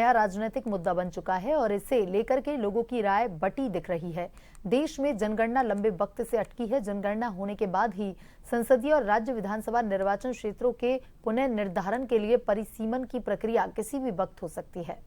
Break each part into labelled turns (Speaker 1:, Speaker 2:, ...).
Speaker 1: नया राजनीतिक मुद्दा बन चुका है और इसे लेकर के लोगों की राय बटी दिख रही है। देश में जनगणना लंबे वक्त से अटकी है। जनगणना होने के बाद ही संसदीय और राज्य विधानसभा निर्वाचन क्षेत्रों के पुनर्निर्धारण के लिए परिसीमन की प्रक्रिया किसी भी वक्त हो सकती है।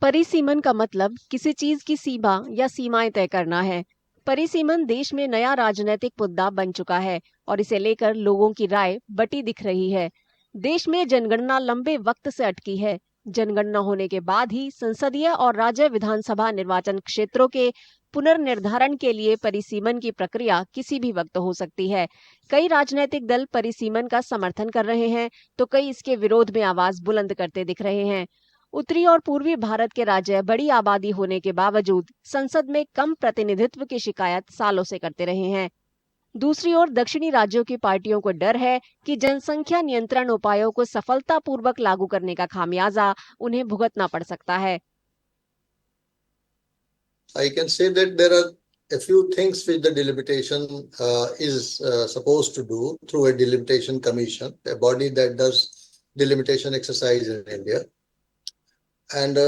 Speaker 2: परिसीमन का मतलब किसी चीज की सीमा या सीमाएं तय करना है। परिसीमन देश में नया राजनीतिक मुद्दा बन चुका है और इसे लेकर लोगों की राय बटी दिख रही है। देश में जनगणना लंबे वक्त से अटकी है। जनगणना होने के बाद ही संसदीय और राज्य विधानसभा निर्वाचन क्षेत्रों के पुनर्निर्धारण के लिए परिसीमन की प्रक्रिया किसी भी वक्त हो सकती है। कई राजनीतिक दल परिसीमन का समर्थन कर रहे हैं, तो कई इसके विरोध में आवाज बुलंद करते दिख रहे हैं। उत्तरी और पूर्वी भारत के राज्य बड़ी आबादी होने के बावजूद संसद में कम प्रतिनिधित्व की शिकायत सालों से करते रहे हैं। दूसरी ओर दक्षिणी राज्यों की पार्टियों को डर है कि जनसंख्या नियंत्रण उपायों को सफलतापूर्वक लागू करने का खामियाजा उन्हें भुगतना पड़ सकता है।
Speaker 3: I can say that there are a few things which the delimitation is supposed to do through a delimitation commission, a body that does delimitation exercise in India. And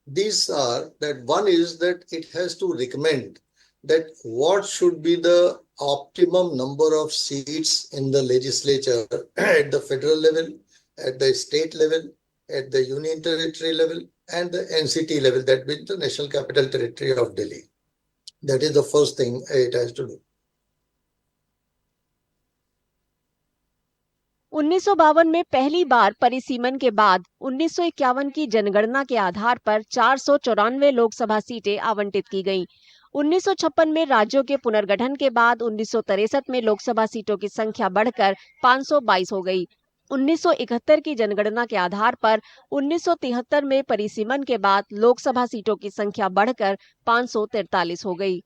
Speaker 3: these are that one is that it has to recommend that what should be the optimum number of seats in the legislature at the federal level, at the state level, at the union territory level, and the NCT level, that means the National Capital Territory of Delhi. That is the first thing it has to do.
Speaker 2: 1952 में पहली बार परिसीमन के बाद 1951 की जनगणना के आधार पर 494 लोकसभा सीटें आवंटित की गईं। 1956 में राज्यों के पुनर्गठन के बाद 1963 में लोकसभा सीटों की संख्या बढ़कर 522 हो गई। 1971 की जनगणना के आधार पर 1973 में परिसीमन के बाद लोकसभा सीटों की संख्या बढ़कर 543 हो गई।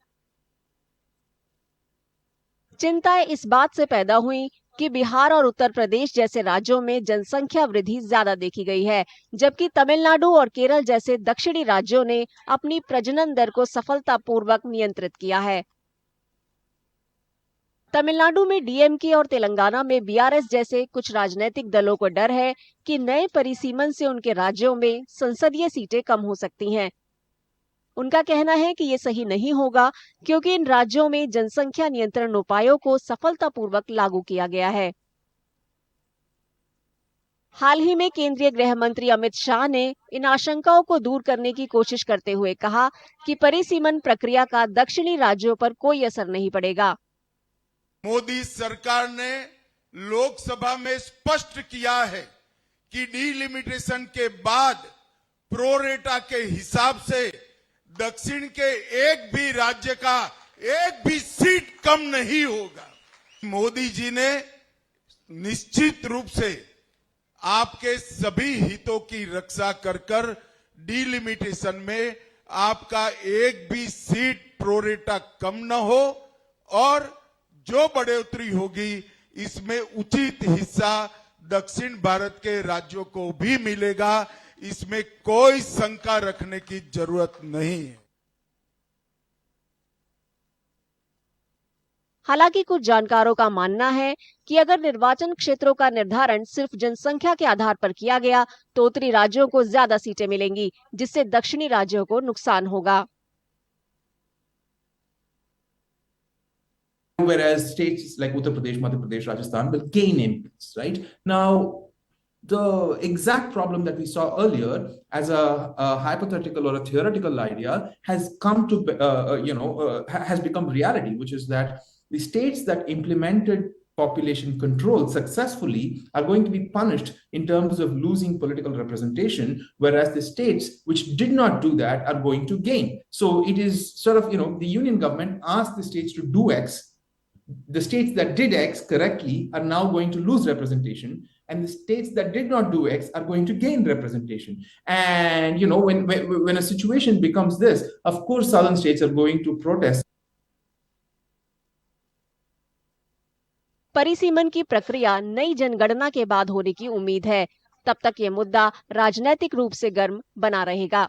Speaker 2: चिंताएं इस बात से पैदा हुई कि बिहार और उत्तर प्रदेश जैसे राज्यों में जनसंख्या वृद्धि ज्यादा देखी गई है, जबकि तमिलनाडु और केरल जैसे दक्षिणी राज्यों ने अपनी प्रजनन दर को सफलतापूर्वक नियंत्रित किया है। तमिलनाडु में डीएमके और तेलंगाना में बीआरएस जैसे कुछ राजनीतिक दलों को डर है कि नए परिसीमन से उनके राज्यों में संसदीय सीटें कम हो सकती हैं। उनका कहना है कि ये सही नहीं होगा, क्योंकि इन राज्यों में जनसंख्या नियंत्रण उपायों को सफलतापूर्वक लागू किया गया है। हाल ही में केंद्रीय गृह मंत्री अमित शाह ने इन आशंकाओं को दूर करने की कोशिश करते हुए कहा कि परिसीमन प्रक्रिया का दक्षिणी राज्यों पर कोई असर नहीं पड़ेगा।
Speaker 4: मोदी सरकार ने लोकसभा में स्पष्ट किया है कि डीलिमिटेशन के बाद प्रोरेटा के हिसाब से दक्षिण के एक भी राज्य का एक भी सीट कम नहीं होगा। मोदी जी ने निश्चित रूप से आपके सभी हितों की रक्षा कर डीलिमिटेशन में आपका एक भी सीट प्रोरेटा कम न हो और जो बढ़ोतरी होगी इसमें उचित हिस्सा दक्षिण भारत के राज्यों को भी मिलेगा। इसमें कोई शंका रखने की जरूरत नहीं है।
Speaker 2: हालांकि कुछ जानकारों का मानना है कि अगर निर्वाचन क्षेत्रों का निर्धारण सिर्फ जनसंख्या के आधार पर किया गया तो उत्तरी राज्यों को ज्यादा सीटें मिलेंगी, जिससे दक्षिणी राज्यों को नुकसान होगा।
Speaker 5: Whereas states like Uttar Pradesh, Madhya Pradesh, Rajasthan will gain MPs, right? Now, the exact problem that we saw earlier as a hypothetical or a theoretical idea has come to, has become reality, which is that the states that implemented population control successfully are going to be punished in terms of losing political representation, whereas the states which did not do that are going to gain. So it is sort of, the union government asked the states to do X. The states that did X correctly are now going to lose representation, and the states that did not do X are going to gain representation. And when a situation becomes this, of course southern states are going to protest.
Speaker 2: परिसीमन की प्रक्रिया नई जनगणना के बाद होने की उम्मीद है। तब तक ये मुद्दा राजनीतिक रूप से गर्म बना रहेगा।